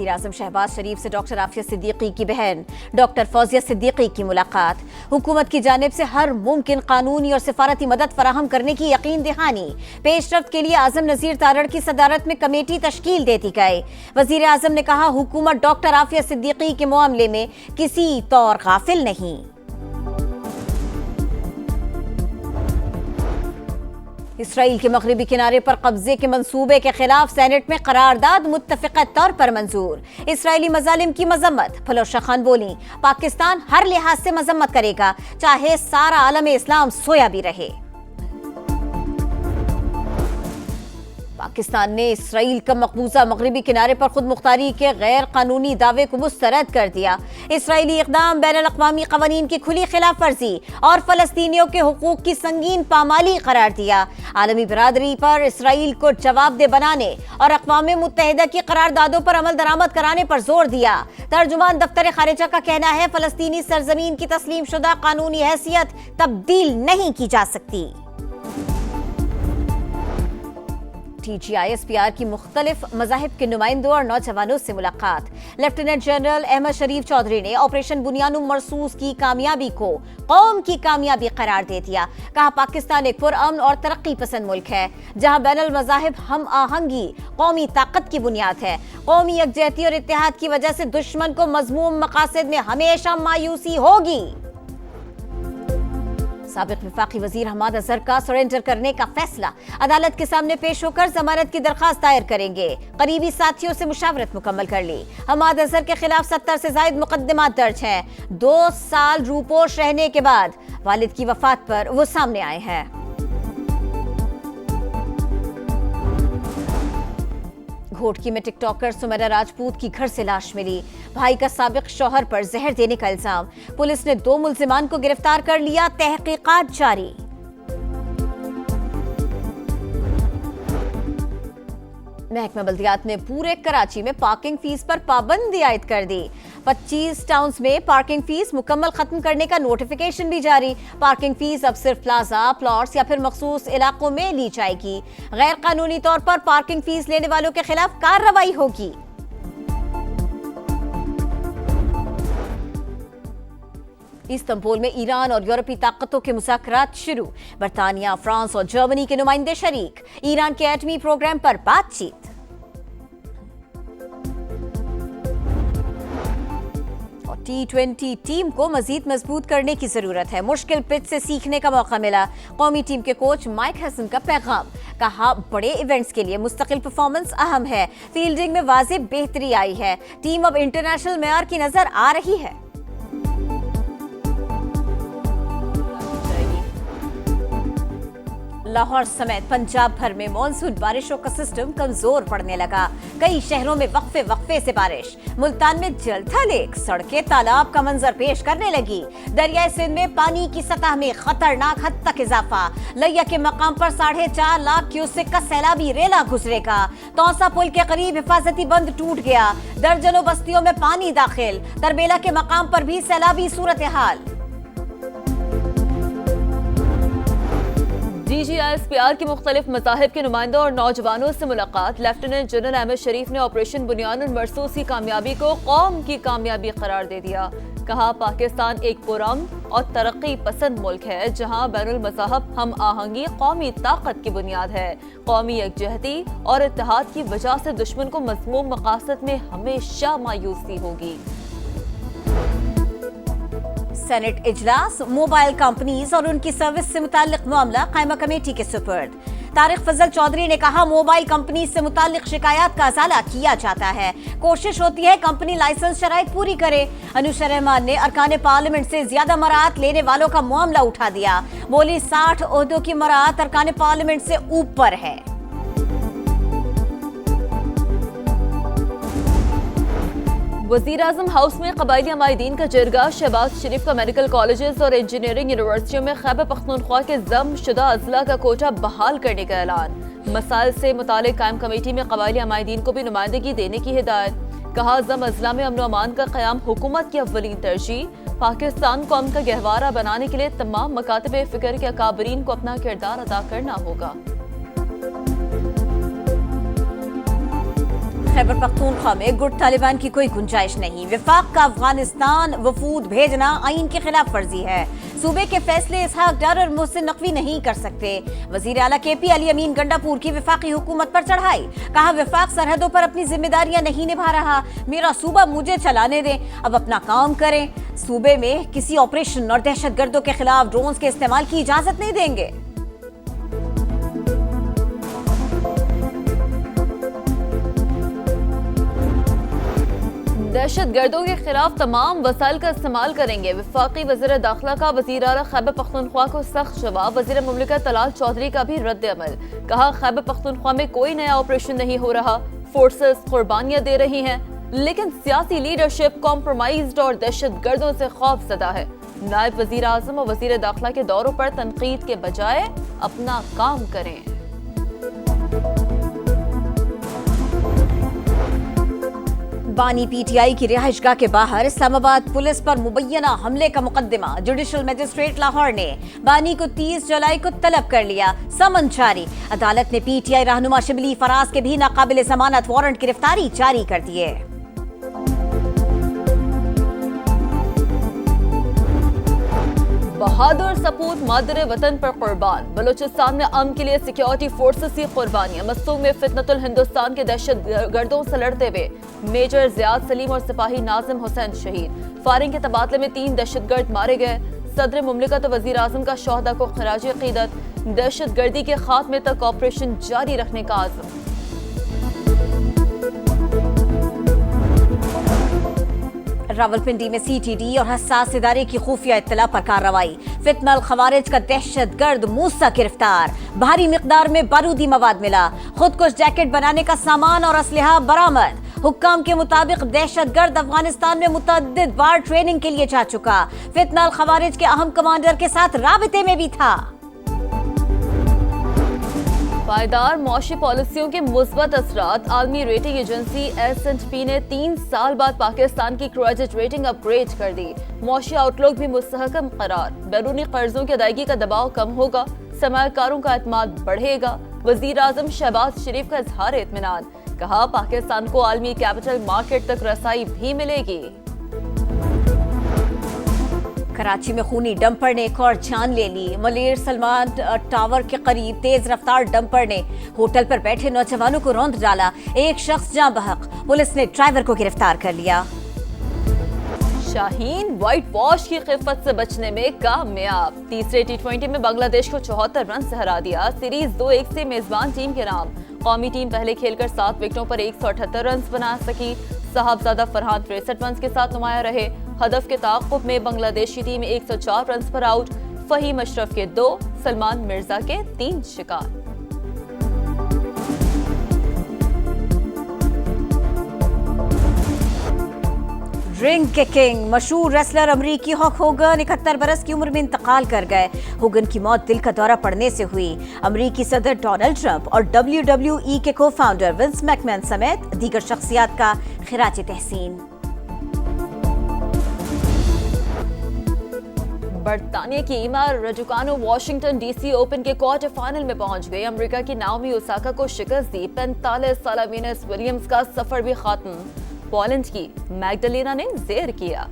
वज़ीर आज़म शहबाज शरीफ से डॉक्टर आफिया सिद्दीकी की बहन डॉक्टर फौजिया सिद्दीकी की मुलाकात। हुकूमत की जानिब से हर मुमकिन कानूनी और सिफारती मदद फराहम करने की यकीन दहानी। पेशरफ्त के लिए आज़म नज़ीर तारड़ की सदारत में कमेटी तश्कील दे दी गई। वज़ीर आज़म ने कहा, हुकूमत डॉक्टर आफिया सिद्दीकी के मामले में किसी तौर गाफिल नहीं। इसराइल के मगरबी किनारे पर कब्जे के मंसूबे के खिलाफ सेनेट में करारदाद मुत्तफ़िक़ा तौर पर मंजूर। इसराइली मज़ालिम की मजम्मत। फलोशा खान बोली, पाकिस्तान हर लिहाज से मजम्मत करेगा, चाहे सारा आलम इस्लाम सोया भी रहे। पाकिस्तान ने इसराइल का मकबूजा मगरबी किनारे पर खुद मुख्तारी के गैर कानूनी दावे को मुस्तरद कर दिया। इसराइली इक़दाम बैनुल अक़वामी क़वानीन की खुली खिलाफ वर्जी और फ़लस्तीनियों के हुकूक की संगीन पामाली करार दिया। आलमी बरादरी पर इसराइल को जवाबदेह बनाने और अक़वाम मुत्तहिदा की करारदादों पर अमल दरामद कराने पर जोर दिया। तर्जुमान दफ्तर खारिजा का कहना है, फ़लस्तीनी सरजमीन की तस्लीम शुदा कानूनी हैसियत तब्दील नहीं की जा सकती। TGISPR की मुख्तलिफ मज़ाहिब के नुमाइंदों और नौजवानों से मुलाकात। लेफ्टिनेंट जनरल अहमद शरीफ चौधरी ने ऑपरेशन बुनियानुम मरसूस की कामयाबी को कौम की कामयाबी करार दे दिया। कहा, पाकिस्तान एक पुरअमन और तरक्की पसंद मुल्क है, जहां बैनुल मज़ाहिब हम आहंगी कौमी ताकत की बुनियाद है। कौमी यकजहती और इत्तेहाद की वजह से दुश्मन को मज़मूम मकासद में हमेशा मायूसी होगी। साबिक वफाकी वजीर हमाद अजहर का सरेंडर करने का फैसला। अदालत के सामने पेश होकर जमानत की दरखास्त दायर करेंगे। करीबी साथियों से मुशावरत मुकम्मल कर ली। हमाद अजहर के खिलाफ 70 से जायद मुकदमात दर्ज हैं। 2 साल रूपोश रहने के बाद वालिद की वफात पर वो सामने आए हैं। घोटकी में टिकटॉकर सुमेरा राजपूत की घर से लाश मिली। भाई का साबिक शौहर पर जहर देने का इल्जाम। पुलिस ने 2 मुल्जिमान को गिरफ्तार कर लिया। तहकीकात जारी। महकमा बल्दियात ने पूरे कराची में पार्किंग फीस पर पाबंदी आयद कर दी। 25 टाउन्स में पार्किंग फीस मुकम्मल खत्म करने का नोटिफिकेशन भी जारी। पार्किंग फीस अब सिर्फ प्लाजा, प्लॉट्स या फिर मखसूस इलाकों में ली जाएगी। गैर कानूनी तौर पर पार्किंग फीस लेने वालों के खिलाफ कार्रवाई होगी। इस्तांबुल में ईरान और यूरोपीय ताकतों के मुज़ाकरात शुरू। बरतानिया, फ्रांस और जर्मनी के नुमाइंदे शरीक। ईरान के एटमी प्रोग्राम पर बातचीत। और T20 टीम को मजीद मजबूत करने की जरूरत है। मुश्किल पिच से सीखने का मौका मिला। कौमी टीम के कोच माइक हसन का पैगाम। कहा, बड़े इवेंट्स के लिए मुस्तकिल परफॉर्मेंस अहम है। फील्डिंग में वाज़ेह बेहतरी आई है। टीम अब इंटरनेशनल मेयार की नजर आ रही है। लाहौर समेत पंजाब भर में मॉनसून बारिशों का सिस्टम कमजोर पड़ने लगा। कई शहरों में वक्फे से बारिश। मुल्तान में जलथा लेक, सड़कें तालाब का मंजर पेश करने लगी। दरियाए सिंध में पानी की सतह में खतरनाक हद तक इजाफा। लिया के मकाम पर 4.5 लाख क्यूसेक का सैलाबी रेला गुजरेगा। तौसा पुल के करीब हिफाजती बंद टूट गया। दर्जनों बस्तियों में पानी दाखिल। तरबेला के मकाम पर भी सैलाबी सूरत हाल। DGISPR की मुख्तलिफ मज़ाहिब के नुमाइंदों और नौजवानों से मुलाकात। लेफ्टिनेंट जनरल अहमद शरीफ ने ऑपरेशन बुनियानुल मरसूस की कामयाबी को कौम की कामयाबी करार दे दिया। कहा, पाकिस्तान एक पुरअमन और तरक्की पसंद मुल्क है, जहां बैनुल मज़ाहब हम आहंगी कौमी ताकत की बुनियाद है। कौमी यकजहती और इत्तेहाद की वजह से दुश्मन को मज़मूम मकासद में हमेशा मायूसी होगी। सेनेट इजलास। मोबाइल कंपनीज और उनकी सर्विस से मुताल्लिक मामला कायमा कमेटी के सुपर्द। तारिक फजल चौधरी ने कहा, मोबाइल कंपनी से मुताल्लिक शिकायत का अजाला किया जाता है। कोशिश होती है कंपनी लाइसेंस शराइत पूरी करे। अनुशा रहमान ने अरकान पार्लियामेंट से ज्यादा मराहत लेने वालों का मामला उठा दिया। बोली, 60 ओहदों की मराहत अरकान पार्लियामेंट से ऊपर है। वज़ीर आज़म हाउस में क़बायली अमायदीन का जरगा। शहबाज शरीफ का मेडिकल कॉलेजेस और इंजीनियरिंग यूनिवर्सिटियों में खैबर पख्तूनख्वा के ज़म शुदा अज़ला का कोटा बहाल करने का ऐलान। मसाइल से मुतालिक कायम कमेटी में क़बायली अमायदीन को भी नुमाइंदगी देने की हिदायत। कहा, ज़म अज़ला में अमन अमान का क़याम हुकूमत की अव्वलीन तरजीह। पाकिस्तान को अमन का गहवारा बनाने के लिए तमाम मकातब फ़िक्र के अकाबरीन को अपना किरदार अदा करना होगा। खैबर पख्तूनख्वा में गुट तालिबान की कोई गुंजाइश नहीं। विफाक का अफगानिस्तान वफूद भेजना आइन की खिलाफ वर्जी है। सूबे के फैसले इसहाक डार और मोहसिन नकवी नहीं कर सकते। वजीर आला KP अली अमीन गंडापुर की विफाकी हुकूमत पर चढ़ाई। कहा विफाक सरहदों पर अपनी जिम्मेदारियां नहीं निभा रहा, मेरा सूबा मुझे चलाने दें, अब अपना काम करें। सूबे में किसी ऑपरेशन और दहशत गर्दों के खिलाफ ड्रोन्स के इस्तेमाल की इजाजत नहीं देंगे। दहशत गर्दों के खिलाफ तमाम वसाइल का इस्तेमाल करेंगे। वफाकी वज़ीर दाखिला का वज़ीर आला खैबर पख्तूनख्वा को सख्त जवाब। वज़ीर मुमलिकत तलाल चौधरी का भी रद्द अमल। कहा खैबर पख्तूनख्वा में कोई नया ऑपरेशन नहीं हो रहा, फोर्सेस कुर्बानियां दे रही हैं, लेकिन सियासी लीडरशिप कॉम्प्रोमाइज्ड और दहशत गर्दों से खौफजदा है। नायब वज़ीर आज़म और वज़ीर दाखिला के दौरों पर तनकीद के बजाय अपना काम करें। बानी PTI की रिहाइशगाह के बाहर इस्लामाबाद पुलिस पर मुबैना हमले का मुकदमा। जुडिशल मजिस्ट्रेट लाहौर ने बानी को 30 जुलाई को तलब कर लिया। समन जारी। अदालत ने PTI रहनुमा शिबली फराज के भी नाकाबिल जमानत वारंट गिरफ्तारी जारी कर दिए। बहादुर सपूत मादर वतन पर कुर्बान। बलूचिस्तान में अमन के लिए सिक्योरिटी फोर्सेस की कुर्बानियां। मसूम में फितनतुल हिंदुस्तान के दहशत गर्दों से लड़ते हुए मेजर जियाद सलीम और सिपाही नाजिम हुसैन शहीद। फायरिंग के तबादले में 3 दहशतगर्द मारे गए। सदर मुमलिकत वज़ीर आज़म का शोहदा को खराज अक़ीदत। दहशत गर्दी के खात्मे तक ऑपरेशन जारी रखने का आज़म। रावलपिंडी में CTD और हसास इदारे की खुफिया इत्तला पर कार्रवाई। फितनल खवारिज का दहशत गर्द मूसा गिरफ्तार। भारी मिकदार में बारूदी मवाद मिला। खुदकुश जैकेट बनाने का सामान और असलहा बरामद। हुक्काम के मुताबिक दहशत गर्द अफगानिस्तान में मुतअद्दिद बार ट्रेनिंग के लिए जा चुका। फितनल खवारिज के अहम कमांडर के साथ राबिते में भी था। पायदार मौशी पॉलिसियों के मुस्बत असरात। आलमी रेटिंग एजेंसी S&P ने 3 साल बाद पाकिस्तान की क्रेडिट रेटिंग अपग्रेड कर दी। मौशी आउटलुक भी मुस्तहकम करार। बैरूनी कर्जों की अदायगी का दबाव कम होगा, सरमायाकारों का एतमाद बढ़ेगा। वजीर आजम शहबाज शरीफ का इजहार इत्मीनान। कहा पाकिस्तान को आलमी कैपिटल मार्केट तक रसाई भी मिलेगी। कराची में खूनी डंपर ने एक और जान ले ली। मलेर सलमान टावर के करीब तेज रफ्तार डंपर ने होटल पर बैठे नौजवानों को रौंद डाला। एक शख्स जाँ बहक। पुलिस ने ड्राइवर को गिरफ्तार कर लिया। शाहीन व्हाइट वॉश की खिफत से बचने में कामयाब। तीसरे T20 में बांग्लादेश को 74 रन से हरा दिया। सीरीज 2-1 से मेजबान टीम के नाम। कौमी टीम पहले खेलकर 7 विकेटों पर 178 रन बना सकी। साहबजादा फरहान 63 रन के साथ नुमाया रहे। हदफ के ताक़ुब में बांग्लादेश की टीम 104 रन पर आउट। फहीम अशरफ के 2, सलमान मिर्जा के 3 शिकार। रिंग के किंग मशहूर रेसलर अमरीकी हॉक होगन 71 बरस की उम्र में इंतकाल कर गए। होगन की मौत दिल का दौरा पड़ने से हुई। अमरीकी सदर डोनाल्ड ट्रंप और WWE के को फाउंडर विंस मैकमैन समेत दीगर शख्सियात का खिराज तहसीन। बरतानिया की ईमा रजुकानो वाशिंगटन DC ओपन के क्वार्टर फाइनल में पहुंच गई। अमेरिका की नाओमी ओसाका को शिकस्त दी। 45 साल वीनस विलियम्स का सफर भी खत्म। पोलैंड की मैग्डलेना ने ज़ेर किया।